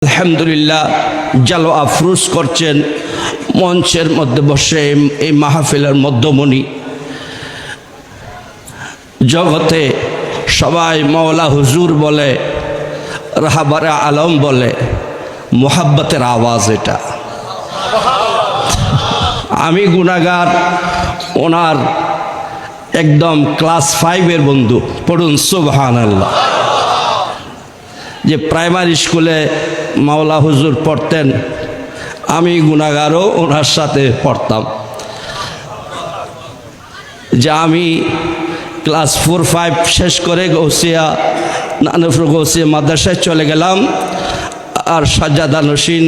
আলহামদুলিল্লাহ জালো আফরোজ করছেন মঞ্চের মধ্যে বসে এই মাহফিলের মধ্যমণি জগতে সবাই মাওলা হুজুর বলে, রাহবারে আলম বলে, মোহাব্বতের আওয়াজ এটা। আমি গুনাহগার, ওনার একদম ক্লাস 5-এর বন্ধু। পড়ুন সুবহানাল্লাহ। যে প্রাইমারি স্কুলে মাওলা হুজুর পড়তেন, আমি গুনাহগারও ওনার সাথে পড়তাম। যে আমি ক্লাস 4-5 শেষ করে গৌসিয়া মাদ্রাসায় চলে গেলাম, আর সাজ্জাদা নসীন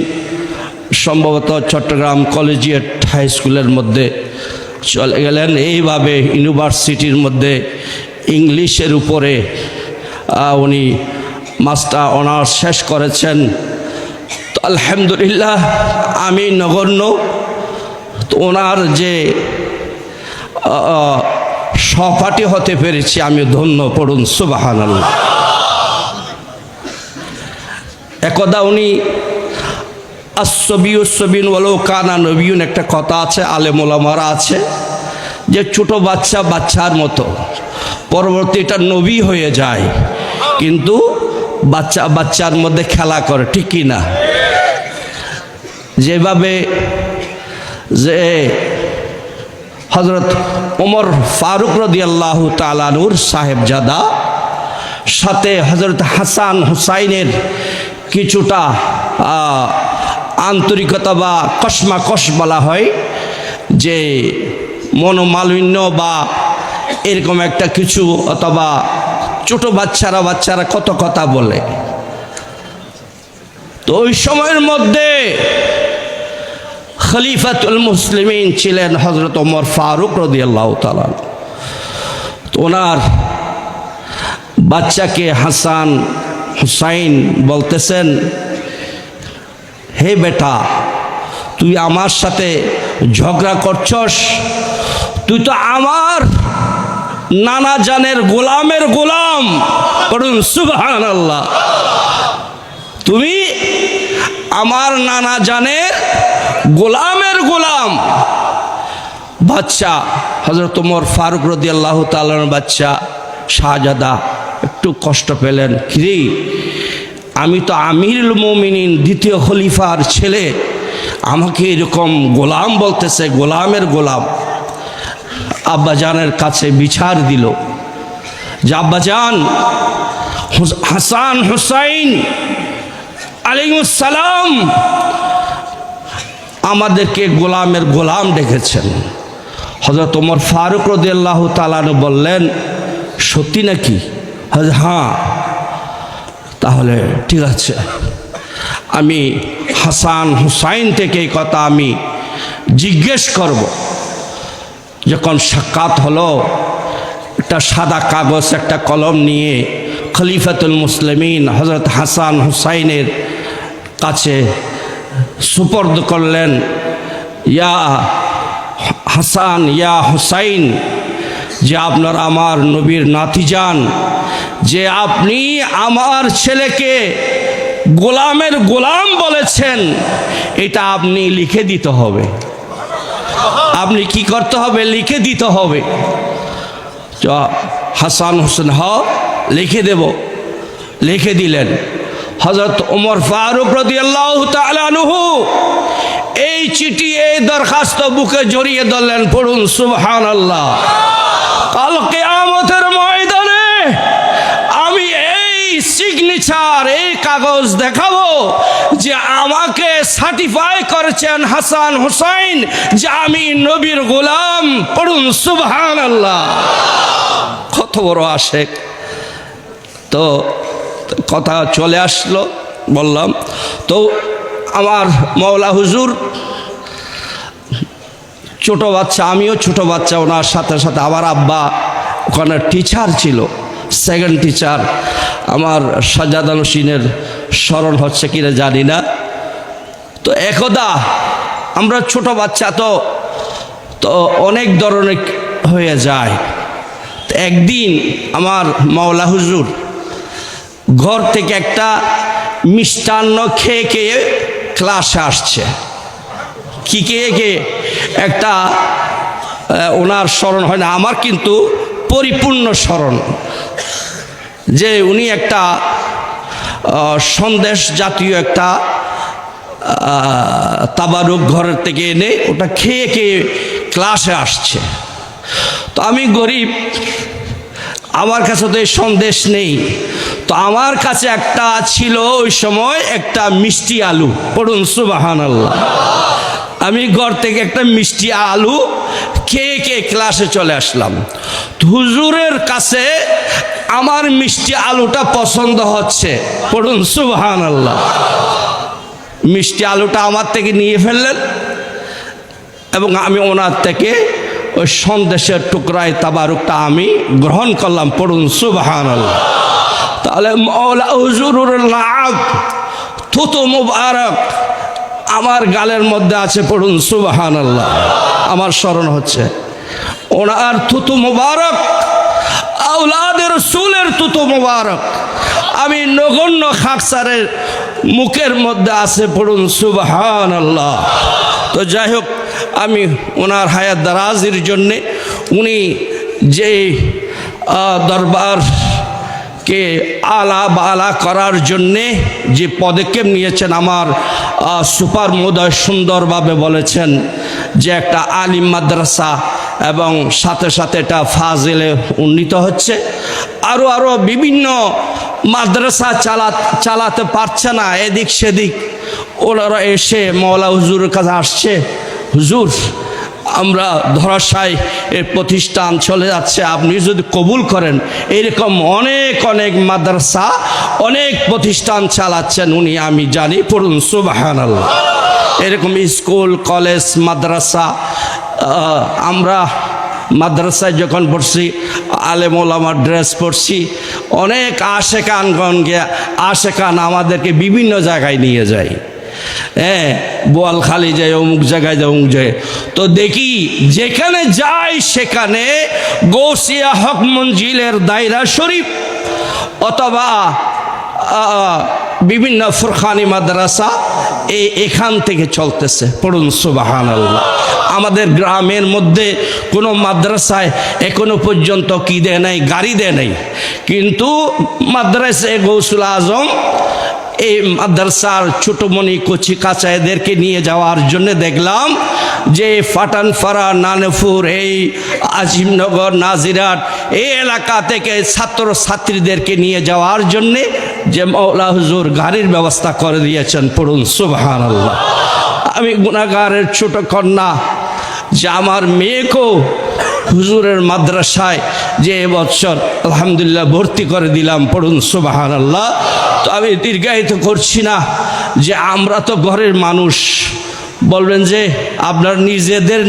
সম্ভবত চট্টগ্রাম কলেজিয়েট হাই স্কুলের মধ্যে চলে গেলেন। এইভাবে ইউনিভার্সিটির মধ্যে ইংলিশের উপরে উনি মাস্টার অনার্স শেষ করেছেন। তো আলহামদুলিল্লাহ আমি নগণ্য, তো ওনার যে সহপাঠী হতে পেরেছি আমি ধন্য। পড়ুন সুবহানাল্লাহ। একদা উনি আসবিউসবিন ওয়ালো কানা নবিউন একটা কথা আছে, আলেম ওলামারা আছে, যে ছোট বাচ্চা বাচ্চার মতো, পরবর্তী এটা নবী হয়ে যায়, কিন্তু বাচ্চা বাচ্চার মধ্যে খেলা করে, ঠিক কি না? যেভাবে যে হযরত ওমর ফারুক রাদিয়াল্লাহু তাআলা নূর সাহেবজাদা সাথে হযরত হাসান হুসাইনের কিছুটা আন্তরিকতা বা কসমাকস বলা হয়, যে মনোমালিন্য বা এরকম একটা কিছু, অথবা ছোট বাচ্চারা কত কথা বলে। তো ওই সময়ের মধ্যে খলিফাতুল মুসলিমিন ছিলেন হযরত ওমর ফারুক রাদিয়াল্লাহু তাআলা। তো ওনার বাচ্চাকে হাসান হুসাইন বলতেছেন, হে বেটা, তুই আমার সাথে ঝগড়া করছস, তুই তো আমার নানা জানের গোলামের গোলাম। পড়ুন সুবহানাল্লাহ। তুমি আমার নানা জানের গোলামের গোলাম। বাচ্চা হযরত ওমর ফারুক রাদিয়াল্লাহু তাআলার বাচ্চা শাহজাদা একটু কষ্ট পেলেন। কি, আমি তো আমিরুল মুমিনিন দ্বিতীয় খলিফার ছেলে, আমাকে এরকম গোলাম বলতেছে, গোলামের গোলাম। আব্বাজানের কাছে বিচার দিল যে আব্বাজান, হাসান হুসাইন আলাইহিস সালাম আমাদেরকে গোলামের গোলাম ডেকেছেন। হযরত ওমর ফারুক রাদিয়াল্লাহু তাআলা বললেন, সত্যি নাকি? হ্যাঁ, তাহলে ঠিক আছে, আমি হাসান হুসাইন থেকে এই কথা আমি জিজ্ঞেস করব। যখন সাক্ষাৎ হলো, একটা সাদা কাগজ একটা কলম নিয়ে খলিফাতুল মুসলিমিন হযরত হাসান হুসাইনের কাছে সুপর্দ করলেন। ইয়া হাসান, ইয়া হুসাইন, যে আপনার আমার নবীর নাতিজান, যে আপনি আমার ছেলেকে গোলামের গোলাম বলেছেন, এটা আপনি লিখে দিতে হবে। আপনি কি করতে হবে? লিখে দিতে হবে। হাসান হোসেন, লিখে দেব। লিখে দিলেন। হযরত ওমর ফারুক রাদিয়াল্লাহু তাআলা আনহু এই চিঠি, এই দরখাস্ত বুকে জড়িয়ে ধরলেন। পড়ুন সুবহানাল্লাহ। কাল কিয়ামতের ময়দানে আমি এই সিগনেচার, এই কাগজ দেখাবো যে আমাকে সার্টিফাই করেছেন হাসান হুসাইন যে আমি নবীর গোলাম। পড়ুন সুবহানাল্লাহ। কত বড় আশেক। তো কথা চলে আসলো, বললাম তো আমার মাওলা হুজুর ছোট বাচ্চা, আমিও ছোট বাচ্চা, ওনার সাথে সাথে আমার আব্বা ওখানে টিচার ছিল, সেকেন্ড টিচার। আমার সাজ্জাদা নসীনের স্মরণ হচ্ছে কিনা জানি না। তো একদা আমরা ছোট বাচ্চা, তো অনেক ধরনের হয়ে যায়। একদিন আমার মাওলা হুজুর ঘর থেকে একটা মিষ্টান্ন খেয়ে খেয়ে ক্লাসে আসছে। কি খেয়ে খেয়ে একটা ওনার স্মরণ হয় না, আমার কিন্তু পরিপূর্ণ স্মরণ যে উনি একটা সন্দেশ জাতীয় একটা তাবারুক ঘরের থেকে এনে ওটা খেয়ে খেয়ে ক্লাসে আসছে। তো আমি গরিব, আমার কাছে তো এই সন্দেশ নেই, তো আমার কাছে একটা ছিল ওই সময় একটা মিষ্টি আলু। পড়ুন সুবহানাল্লাহ। আমি ঘর থেকে একটা মিষ্টি আলু খেয়ে খেয়ে ক্লাসে চলে আসলাম। হুজুরের কাছে আমার মিষ্টি আলুটা পছন্দ হচ্ছে। পড়ুন সুবহানাল্লাহ। মিষ্টি আলুটা আমার থেকে নিয়ে ফেললেন এবং আমি ওনার থেকে ওই সন্দেশের টুকরায় তাবারুকটা আমি গ্রহণ করলাম। পড়ুন সুবহানাল্লাহ। তাহলে মাওলা হুজুরুর লাগ থুতু মুবারক আমার গালের মধ্যে আছে। পড়ুন সুবহানাল্লাহ। আমার স্মরণ হচ্ছে ওনার থুতু মুবারক, আওলাদের রাসূলের থুতু মুবারক আমি নগণ্য খাকসারের মুখের মধ্যে আছে। পড়ুন সুবহানাল্লাহ। তো যাই হোক, আমি ওনার হায়াত দারাজের জন্যে উনি যে দরবারকে আলা বালা করার জন্যে যে পদক্ষেপ নিয়েছেন, আমার সুপার মহোদয় সুন্দরভাবে বলেছেন যে একটা আলিম মাদ্রাসা এবং সাথে সাথে এটা ফাজিলে উন্নীত হচ্ছে। আরও বিভিন্ন মাদ্রাসা চালাতে পারছে না, এদিক সেদিক ওনারা এসে মাওলা হুজুরের কাছে আসছে, হুজুর আমরা ধরাশায় এর প্রতিষ্ঠান চলে যাচ্ছে, আপনি যদি কবুল করেন। এরকম অনেক অনেক মাদ্রাসা অনেক প্রতিষ্ঠান চালাচ্ছেন উনি, আমি জানি। পড়ুন সুবহানাল্লাহ। এরকম স্কুল কলেজ মাদ্রাসা আমরা মাদ্রাসায় যখন পড়ছি আলেম ওলামার ড্রেস পড়ছি, অনেক আশেকানগণকে আশেকান আমাদেরকে বিভিন্ন জায়গায় নিয়ে যায়। হ্যাঁ, বোয়ালখালী যায়, অমুক জায়গায় যায়, অমুক জায়গায়। তো দেখি যেখানে যাই সেখানে গৌসিয়া হক মঞ্জিলের দায়রা শরীফ অথবা বিভিন্ন ফুরখানি মাদ্রাসা এখান থেকে চলতেছে। পড়ুন সুবহানাল্লাহ। আমাদের গ্রামের মধ্যে কোনো মাদ্রাসায় এখনো পর্যন্ত কি দেয় নাই, গাড়ি দেয় নাই, কিন্তু মাদ্রাসায় গৌসুল আজম এই মাদ্রাসার ছোটমণি কচি কাঁচা এদেরকে নিয়ে যাওয়ার জন্য দেখলাম যে ফাটানপাড়া, নানপুর, এই আজিমনগর, নাজিরাট এই এলাকা থেকে ছাত্র ছাত্রীদেরকে নিয়ে যাওয়ার জন্যে যে মাওলা হুজুর গাড়ির ব্যবস্থা করে দিয়েছেন। পড়ুন সুবহানাল্লাহ। আমি গুনাহগারের ছোট কন্যা যে আমার মেয়েকেও হুজুরের মাদ্রাসায় যে এবছর আলহামদুলিল্লাহ ভর্তি করে দিলাম। পড়ুন সুবহানাল্লাহ। তো আমি দীর্ঘায়িত করছি না, যে আমরা তো ঘরের মানুষ, বলবেন যে আপনার নিজেদের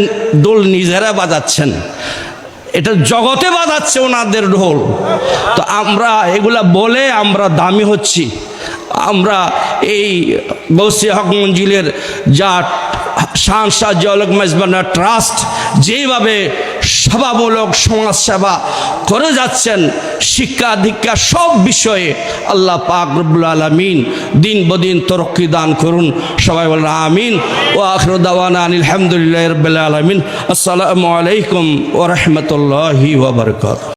দোল নিজেরা বাজাচ্ছেন, এটা জগতে বাজাচ্ছে ওনাদের ঢোল। তো আমরা এগুলা বলে আমরা দামি হচ্ছি। আমরা এই গৌসিয়া হক মঞ্জিলের যা শাহনশাহ জিয়াউল মেজবান্ডার ট্রাস্ট যেভাবে সেবামূলক সমাজসেবা করে যাচ্ছেন, শিক্ষা দীক্ষা সব বিষয়ে আল্লাহ পাক রব্বুল আলামিন দিন বদিন তরক্কি দান করুন। সবাই বলেন আমিন। ও আখিরু দাওয়ানা আলহামদুলিল্লাহি রাব্বিল আলামিন। আসসালামু আলাইকুম ওয়া রাহমাতুল্লাহি ওয়া বারাকাতুহু।